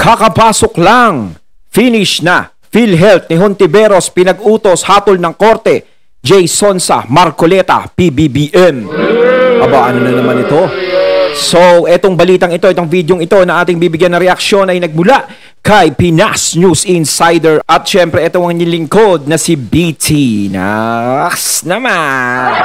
Kakapasok lang. Finish na. PhilHealth ni Hontiveros pinag-utos hatol ng korte. J. Sonsa, Marcoleta, PBBM. Aba, ano na naman ito? So, etong balitang ito, itong videong ito na ating bibigyan ng reaksyon ay nagmula kay Pinas News Insider. At syempre, ito ang nilingkod na si BT. Naks naman.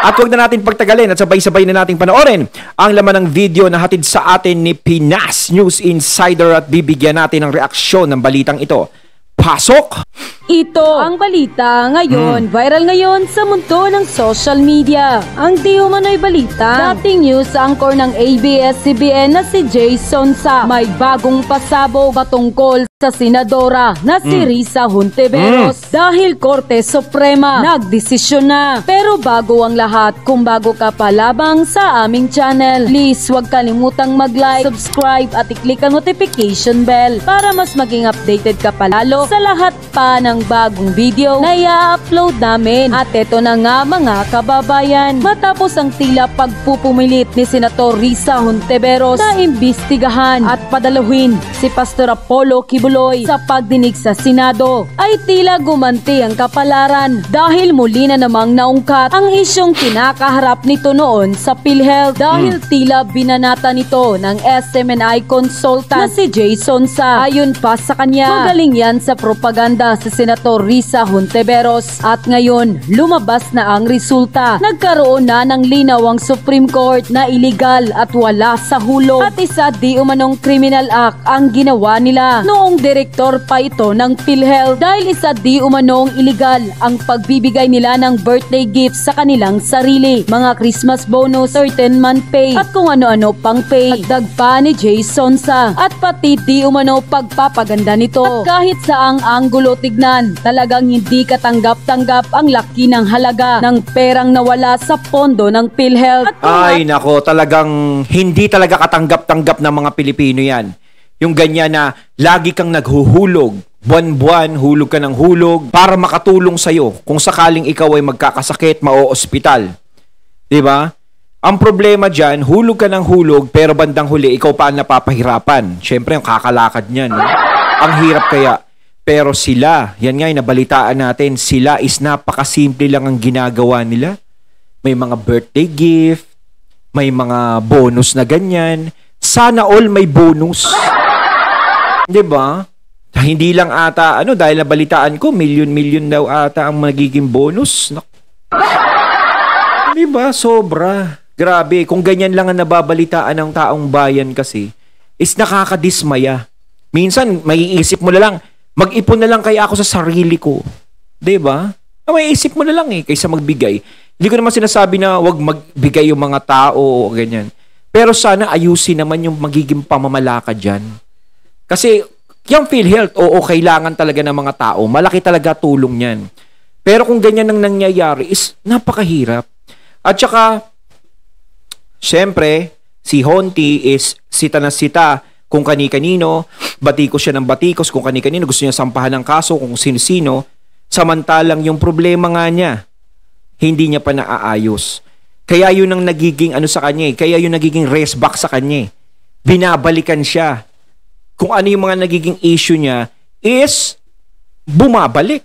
At huwag na natin pagtagalin at sabay-sabay na nating panoorin ang laman ng video na hatid sa atin ni Pinas News Insider at bibigyan natin ng reaksyon ng balitang ito. Pasok! Ito ang balita ngayon. Viral ngayon sa mundo ng social media. Ang di umano'y balita, dating news anchor ng ABS-CBN na si J. Sonsa may bagong pasabog patungkol sa senadora na si Risa Hontiveros dahil Korte Suprema nagdesisyon na. Pero bago ang lahat, kung bago ka pa labang sa aming channel, please huwag kalimutang mag-like, subscribe at i-click ang notification bell para mas maging updated ka palalo sa lahat pa ng bagong video na i-upload namin. At eto na nga mga kababayan, matapos ang tila pagpupumilit ni Senator Risa Hontiveros na imbestigahan at padaluhin si Pastor Apollo Kibuloy sa pagdinig sa Senado, ay tila gumanti ang kapalaran dahil muli na namang naungkat ang isyong kinakaharap nito noon sa PhilHealth dahil tila binanata nito ng SMNI consultant na si J. Sonsa. Ayon pa sa kanya, magaling yan sa propaganda sa Senator Risa Hontiveros. At ngayon, lumabas na ang resulta. Nagkaroon na ng linaw ang Supreme Court na illegal at wala sa hulog at isa di umanong criminal act ang ginawa nila. Noong direktor pa ito ng PhilHealth dahil isa di umanong illegal ang pagbibigay nila ng birthday gifts sa kanilang sarili, mga Christmas bonus, certain month pay at kung ano-ano pang pay. At dagpa ni J. Sonsa at pati di umano pagpapaganda nito. At kahit saang anggulo tignan, talagang hindi katanggap-tanggap ang laki ng halaga ng perang nawala sa pondo ng PhilHealth. Ay nako, talagang hindi talaga katanggap-tanggap ng mga Pilipino yan. Yung ganyan na lagi kang naghuhulog, buwan-buwan, hulog ka ng hulog para makatulong sa'yo kung sakaling ikaw ay magkakasakit, mao-ospital. Diba? Ang problema dyan, hulog ka ng hulog pero bandang huli, ikaw pa ang napapahirapan. Siyempre, ang kakalakad niyan. No? Ang hirap kaya. Pero sila, yan nga yung nabalitaan natin, sila is napakasimple lang ang ginagawa nila. May mga birthday gift, may mga bonus na ganyan. Sana all may bonus. Diba? Hindi lang ata, dahil nabalitaan ko, milyon-milyon daw ata ang magiging bonus. Diba? Sobra. Grabe. Kung ganyan lang ang nababalitaan ng taong bayan kasi, is nakakadismaya. Minsan, maiisip mo na lang, mag-ipon na lang kaya ako sa sarili ko. Diba? Maiisip mo na lang kaysa magbigay. Hindi ko naman sinasabi na wag magbigay yung mga tao o ganyan. Pero sana ayusin naman yung magiging pamamalakad dyan. Kasi yung PhilHealth, kailangan talaga ng mga tao. Malaki talaga tulong yan. Pero kung ganyan ang nangyayari, is napakahirap. At saka, syempre, si Honti is sita na sita kung kani-kanino, batikos siya ng batikos kung kani-kanino, gusto niya sampahan ng kaso kung sino-sino, samantalang yung problema nga niya, hindi niya pa naaayos. Kaya yun ang nagiging sa kanya, kaya yun nagiging race back sa kanya. Binabalikan siya. Kung ano yung mga nagiging issue niya is bumabalik.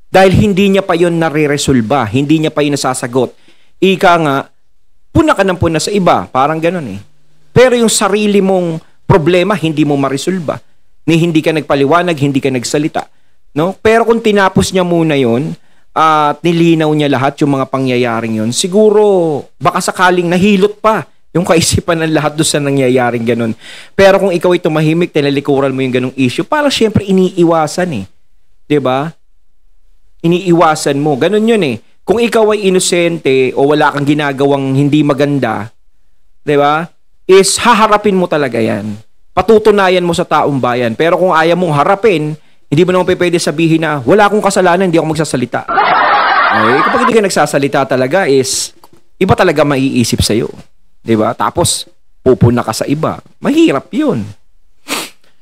Dahil hindi niya pa yun nare-resolba, hindi niya pa yun nasasagot. Ika nga, puna ka ng puna sa iba, parang ganun Pero yung sarili mong problema, hindi mo marisolba. Hindi ka nagpaliwanag, hindi ka nagsalita. No? Pero kung tinapos niya muna yun, at nilinaw niya lahat yung mga pangyayaring yun, siguro baka sakaling nahilot pa yung kaisipan ng lahat doon sa nangyayaring ganun. Pero kung ikaw ay tumahimik, tinalikuran mo yung ganung issue, para syempre iniiwasan Diba? Iniiwasan mo. Ganun yun Kung ikaw ay inosente o wala kang ginagawang hindi maganda, diba? Is haharapin mo talaga yan. Patutunayan mo sa taong bayan. Pero kung ayaw mong harapin, hindi mo naman pwede sabihin na wala akong kasalanan, hindi ako magsasalita. Kapag hindi ka nagsasalita talaga is iba talaga maiisip sa'yo. Diba? Tapos, pupuna ka sa iba. Mahirap yun.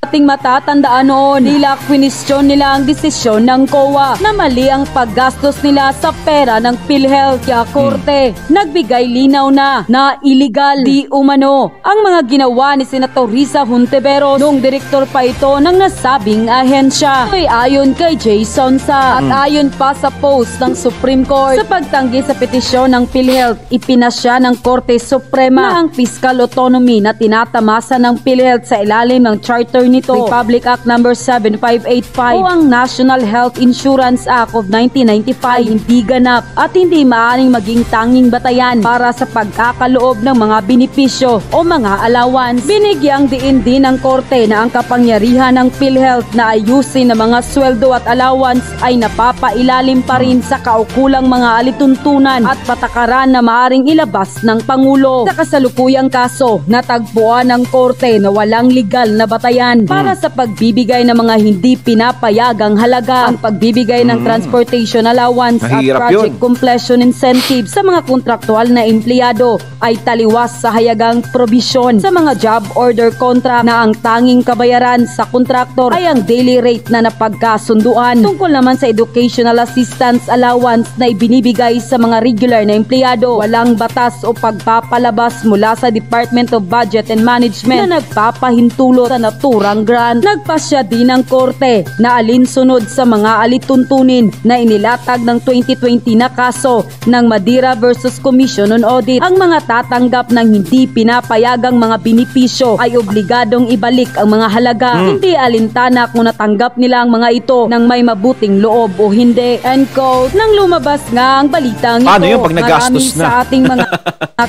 ating matatandaan noon, nila kwinisyon nila ang desisyon ng COA na mali ang paggastos nila sa pera ng PhilHealth. Kaya korte, nagbigay linaw na illegal di umano ang mga ginawa ni Senator Risa Hontiveros noong direktor pa ito ng nasabing ahensya. Ay ayon kay Jason Sa at ayon pa sa post ng Supreme Court, sa pagtanggi sa petisyon ng PhilHealth, ipinasya ng Korte Suprema na ang fiscal autonomy na tinatamasa ng PhilHealth sa ilalim ng charter nito, Republic Act No. 7585 o ang National Health Insurance Act of 1995 ay hindi ganap at hindi maaaring maging tanging batayan para sa pagkakaloob ng mga benepisyo o mga allowance. Binigyang diin din ng korte na ang kapangyarihan ng PhilHealth na ayusin ang mga sweldo at allowance ay napapailalim pa rin sa kaukulang mga alituntunan at patakaran na maaaring ilabas ng Pangulo. Sa kasalukuyang kaso, natagpuan ng korte na walang legal na batayan para sa pagbibigay ng mga hindi pinapayagang halaga. Ang pagbibigay ng transportation allowance Mahirap at project completion incentive sa mga kontraktual na empleyado ay taliwas sa hayagang probisyon sa mga job order contract na ang tanging kabayaran sa kontraktor ay ang daily rate na napagkasunduan. Tungkol naman sa educational assistance allowance na ibinibigay sa mga regular na empleyado, walang batas o pagpapalabas mula sa Department of Budget and Management na nagpapahintulot sa naturang grant. Nagpasya din ng korte na alinsunod sa mga alituntunin na inilatag ng 2020 na kaso ng Madira versus Commission on Audit. Ang mga tatanggap ng hindi pinapayagang mga benepisyo ay obligadong ibalik ang mga halaga. Hindi alintana kung natanggap nila ang mga ito ng may mabuting loob o hindi. End quote. Nang lumabas nga ang balitang Paano ito, yun pag nagastos marami sa na? ating mga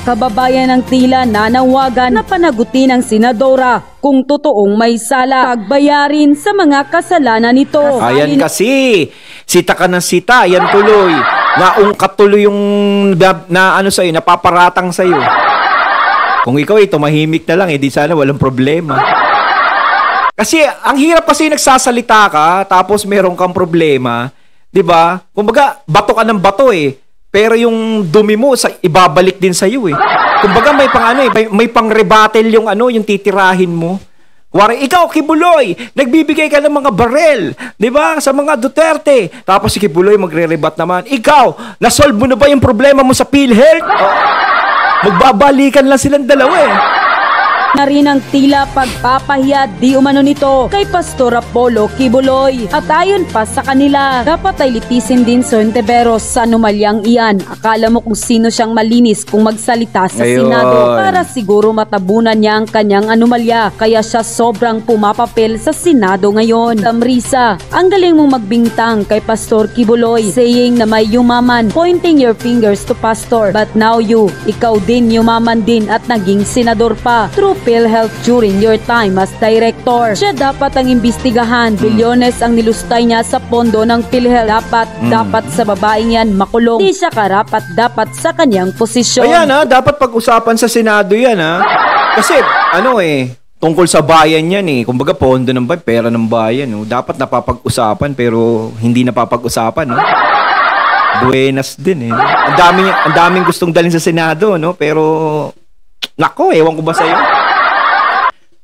kababayan ng tila nanawagan na panagutin ang senadora kung totoong may sala, pagbayarin sa mga kasalanan nito. Ayan kasi, sita ka ng sita, yan tuloy. Naungkat tuloy yung ano sa'yo, napaparatang sa'yo. Kung ikaw tumahimik na lang, di sana walang problema. Kasi, ang hirap kasi nagsasalita ka, tapos meron kang problema, di ba? Kumbaga, bato ka ng bato pero yung dumi mo, ibabalik din sa'yo Kumbaga, may pang may pang rebuttal yung yung titirahin mo. Wari, ikaw, Kibuloy, nagbibigay ka ng mga barel, di ba, sa mga Duterte. Tapos si Kibuloy magre-rebat naman, ikaw, nasolve mo na ba yung problema mo sa PhilHealth? Magbabalikan lang silang dalawa na rin ang tila pagpapahiya di umano nito kay Pastor Apollo Kibuloy. At ayon pa sa kanila, dapat ay litisin din sa Hontiveros sa anomalyang iyan. Akala mo kung sino siyang malinis kung magsalita sa Senado para siguro matabunan niya ang kanyang anomalya. Kaya siya sobrang pumapapel sa Senado ngayon. Tamrisa, ang galing mong magbintang kay Pastor Kibuloy, saying na may yumaman, pointing your fingers to Pastor. But now ikaw din yumaman din at naging senador pa through PhilHealth during your time as director. Siya dapat ang imbestigahan. Bilyones ang nilustay niya sa pondo ng PhilHealth. Dapat sa babaeng yan makulong. Di siya karapat dapat sa kanyang posisyon. Ayan dapat pag-usapan sa Senado yan Kasi tungkol sa bayan yan Kumbaga pondo ng bayan, pera ng bayan Dapat napapag-usapan pero hindi napapag-usapan Buenas din Ang daming gustong dalhin sa Senado pero nako, ewan ko ba sa'yo?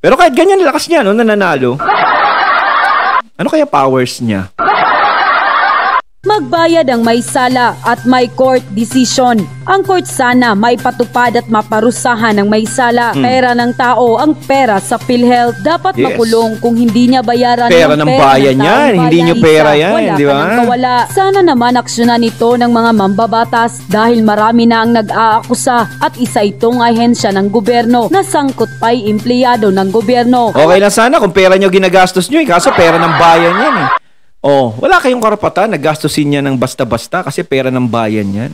Pero kahit ganyan lakas niya nananalo. Ano kaya powers niya? Magbayad ang may sala at may court decision. Ang court sana may patupad at maparusahan ng may sala. Pera ng tao ang pera sa PhilHealth. Dapat makulong kung hindi niya bayaran pera ng bayan yan. Hindi niyo pera yan, di ba? Wala. Sana naman aksyonan ito ng mga mambabatas dahil marami na ang nag-aakusa at isa itong ahensya ng gobyerno na sangkot pa'y empleyado ng gobyerno. Okay lang sana kung pera niyo ginagastos niyo kaso pera ng bayan yan wala kayong karapatan na gastusin niya ng basta-basta kasi pera ng bayan yan.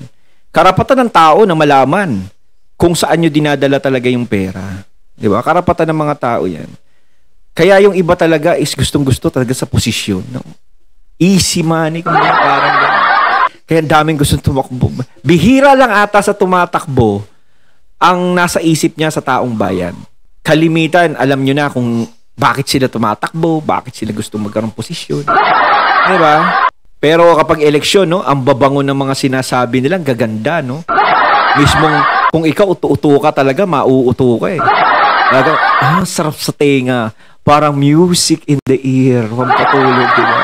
Karapatan ng tao na malaman kung saan nyo dinadala talaga yung pera. Di ba? Karapatan ng mga tao yan. Kaya yung iba talaga is gustong-gusto talaga sa posisyon. Easy money. Parang ganun. Kaya daming gustong tumakbo. Bihira lang ata sa tumatakbo ang nasa isip niya sa taong bayan. Kalimitan, alam nyo na kung bakit sila tumatakbo, bakit sila gustong magkaroon posisyon. Diba? Pero kapag eleksyon, ang babango ng mga sinasabi nilang gaganda, Mismong, kung ikaw utu-uto ka talaga, mauuto ka Talaga, sarap sa tenga. Parang music in the ear. Pampatulog, diba?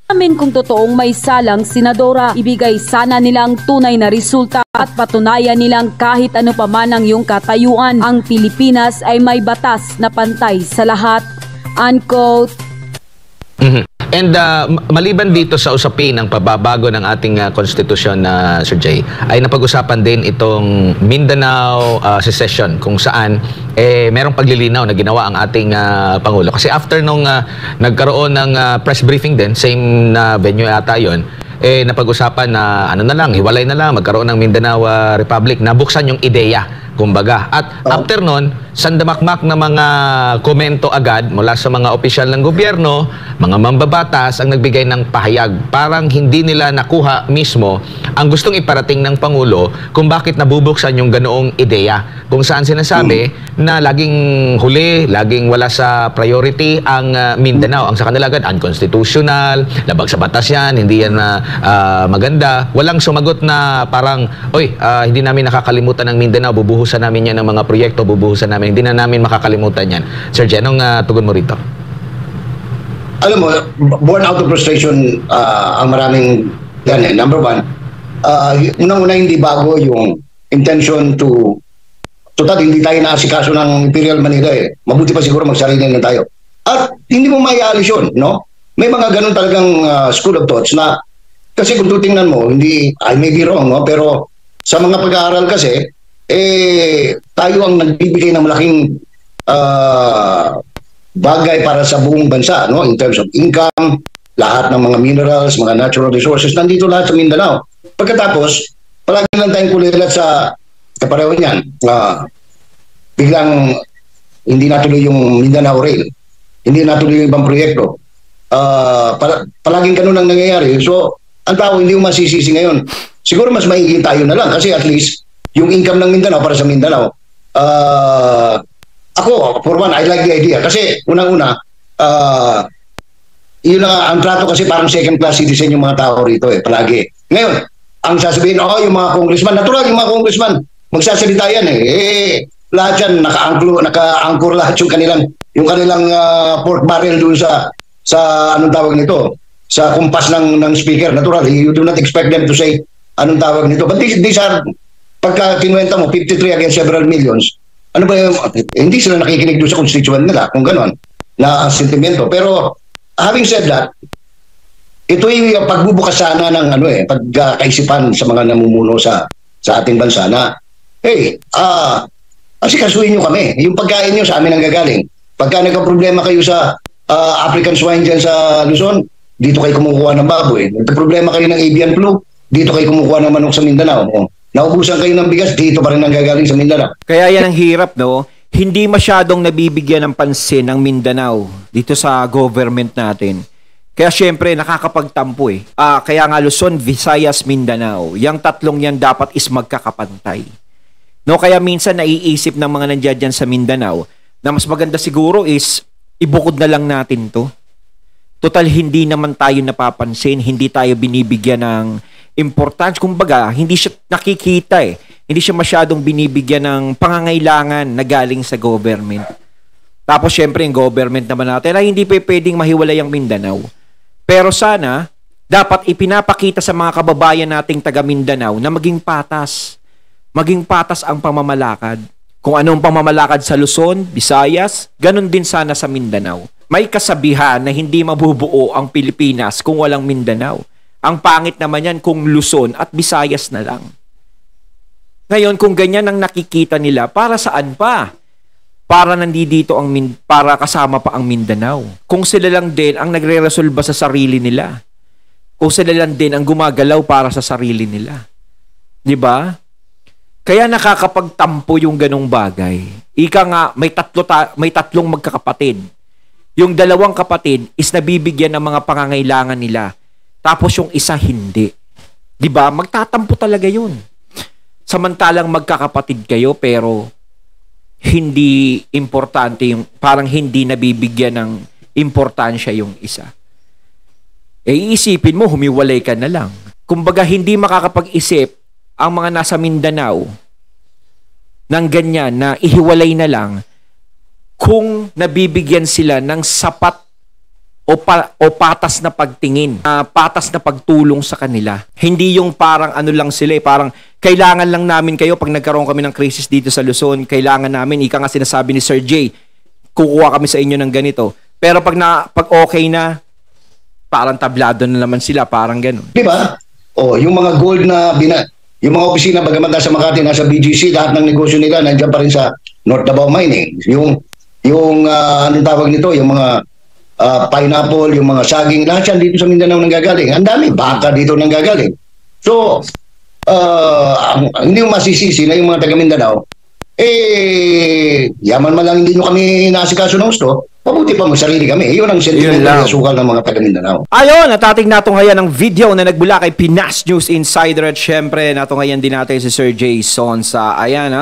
Amin kung totoong may salang senadora, ibigay sana nilang tunay na resulta at patunayan nilang kahit ano pa man ang iyong katayuan, ang Pilipinas ay may batas na pantay sa lahat. Unquote. And maliban dito sa usapin ng pababago ng ating konstitusyon na Sir Jay, ay napag-usapan din itong Mindanao secession kung saan merong paglilinaw na ginawa ang ating Pangulo. Kasi after nung nagkaroon ng press briefing din, same na venue yata yun, napag-usapan na ano na lang, hiwalay na lang, magkaroon ng Mindanao Republic, nabuksan yung ideya, kumbaga. At after nun, sandamakmak na mga komento agad mula sa mga opisyal ng gobyerno, mga mambabatas ang nagbigay ng pahayag. Parang hindi nila nakuha mismo ang gustong iparating ng Pangulo kung bakit nabubuksan yung ganoong ideya. Kung saan sinasabi na laging huli, laging wala sa priority ang Mindanao. Ang sa kanila agad, unconstitutional, labag sa batas yan, hindi yan maganda. Walang sumagot na parang, hindi namin nakakalimutan ng Mindanao, bubuhusan namin yan ng mga proyekto, bubuhusan namin. Hindi na namin makakalimutan yan. Sir Jen, anong tugon mo rito? Alam mo, born out of frustration ang maraming yan. Number one, unang-una hindi bago yung intention to total, hindi tayo naasikaso ng Imperial Manila Mabuti pa siguro magsarili na tayo. At hindi mo maialis yun, no? May mga ganun talagang school of thoughts na, kasi kung tutingnan mo, I may be wrong, no? Pero sa mga pag-aaral kasi, tayo ang nagbibigay ng malaking bagay para sa buong bansa, no? In terms of income, lahat ng mga minerals, mga natural resources, nandito lahat sa Mindanao. Pagkatapos, palagi lang tayong kulilat sa kapareho niyan. Biglang hindi natuloy yung Mindanao Rail, hindi natuloy yung ibang proyekto. Palaging ganun ang nangyayari. So, ang tao hindi mo masisisi ngayon. Siguro mas maiging tayo na lang kasi at least yung income ng Mindanao para sa Mindanao. Ako, for one, I like the idea. Kasi unang-una, yun ang trato kasi parang second class citizen yung mga tao rito palagi. Ngayon, ang sasabihin, yung mga congressman, natural yung mga congressman, magsasalita yan lahat yan, naka-anchor lahat yung kanilang pork barrel dun sa anong tawag nito, sa kumpas ng speaker. Natural, you do not expect them to say anong tawag nito. But these are, pagka kinuwenta mo, 53 against several millions, ano ba yung, hindi sila nakikinig doon sa constituent nila, kung gano'n, na sentimento. Pero, having said that, ito yung pagbubukas sana ng pagkaisipan sa mga namumuno sa ating bansa na, asikasuhin nyo kami. Yung pagkain nyo sa amin ang gagaling. Pagka nagka-problema kayo sa African swine dyan sa Luzon, dito kayo kumukuha ng baboy. Nagka-problema kayo ng avian flu, dito kayo kumukuha ng manok sa Mindanao. Naubusan kayo ng bigas, dito pa rin ang gagaling sa Mindanao. Kaya yan ang hirap, no? Hindi masyadong nabibigyan ng pansin ng Mindanao dito sa government natin. Kaya syempre, nakakapagtampo Kaya nga Luzon, Visayas, Mindanao. Yang tatlong yan dapat is magkakapantay. No, kaya minsan naiisip ng mga nandiyan dyan sa Mindanao na mas maganda siguro is ibukod na lang natin to. Total, hindi naman tayo napapansin, hindi tayo binibigyan ng importance. Kumbaga, hindi siya nakikita Hindi siya masyadong binibigyan ng pangangailangan na galing sa government. Tapos, syempre, yung government naman natin ay hindi pa pwedeng mahiwalay ang Mindanao. Pero sana, dapat ipinapakita sa mga kababayan nating taga Mindanao na maging patas. Maging patas ang pamamalakad. Kung anong pamamalakad sa Luzon, Visayas, ganun din sana sa Mindanao. May kasabihan na hindi mabubuo ang Pilipinas kung walang Mindanao. Ang pangit naman yan kung Luzon at Visayas na lang. Ngayon, kung ganyan ang nakikita nila, para saan pa? Para nandito para kasama pa ang Mindanao. Kung sila lang din ang nagre-resolba sa sarili nila. Kung sila lang din ang gumagalaw para sa sarili nila. 'Di ba? Kaya nakakapagtampo yung ganong bagay. Ika nga, may tatlong magkakapatid. Yung dalawang kapatid is nabibigyan ng mga pangangailangan nila. Tapos yung isa hindi. 'Di ba? Magtatampo talaga 'yun. Samantalang magkakapatid kayo pero hindi importante parang hindi nabibigyan ng importansya yung isa. Iisipin mo, humiwalay ka na lang. Kumbaga, hindi makakapag-isip ang mga nasa Mindanao ng ganyan na ihiwalay na lang kung nabibigyan sila ng sapat o patas na pagtingin, patas na pagtulong sa kanila. Hindi yung parang ano lang sila, parang kailangan lang namin kayo pag nagkaroon kami ng crisis dito sa Luzon, kailangan namin, ika nga sinasabi ni Sir Jay, kukuha kami sa inyo ng ganito. Pero pag okay na, parang tablado na naman sila, parang gano'n. Di ba? Yung mga gold na yung mga opisina, bagaman nasa Makati, nasa BGC, lahat ng negosyo nila nandiyan pa rin sa North Davao Mining. Yung anong tawag nito, yung mga pineapple, yung mga saging, lahat yan dito sa Mindanao nanggagaling. Ang dami, baka dito nanggagaling. So, hindi yung masisisi na yung mga taga Mindanao, yaman man lang hindi nyo kami naasikaso ng gusto, mabuti pa mo sarili kami. Yun ang sentimental na sukal ng mga taga Mindanao. Ayun, natating natunghayan ng video na nagbula kay Pinas News Insider at syempre natunghayan din natin si Sir Jay Sonsa. Ayan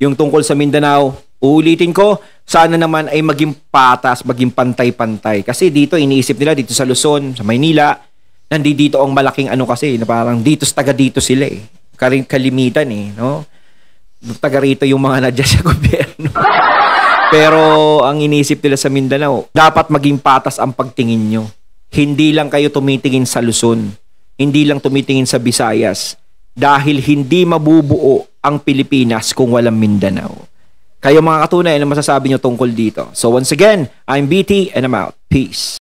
yung tungkol sa Mindanao. Uulitin ko, sana naman ay maging patas, maging pantay-pantay. Kasi dito, iniisip nila, dito sa Luzon, sa Maynila, nandito ang malaking kasi, na parang dito taga dito sila kalimitan no? Taga rito yung mga nadya sa gobyerno. Pero ang iniisip nila sa Mindanao, dapat maging patas ang pagtingin nyo. Hindi lang kayo tumitingin sa Luzon. Hindi lang tumitingin sa Visayas. Dahil hindi mabubuo ang Pilipinas kung walang Mindanao. Kayo mga katunay, ano masasabi nyo tungkol dito? So once again, I'm BT and I'm out. Peace.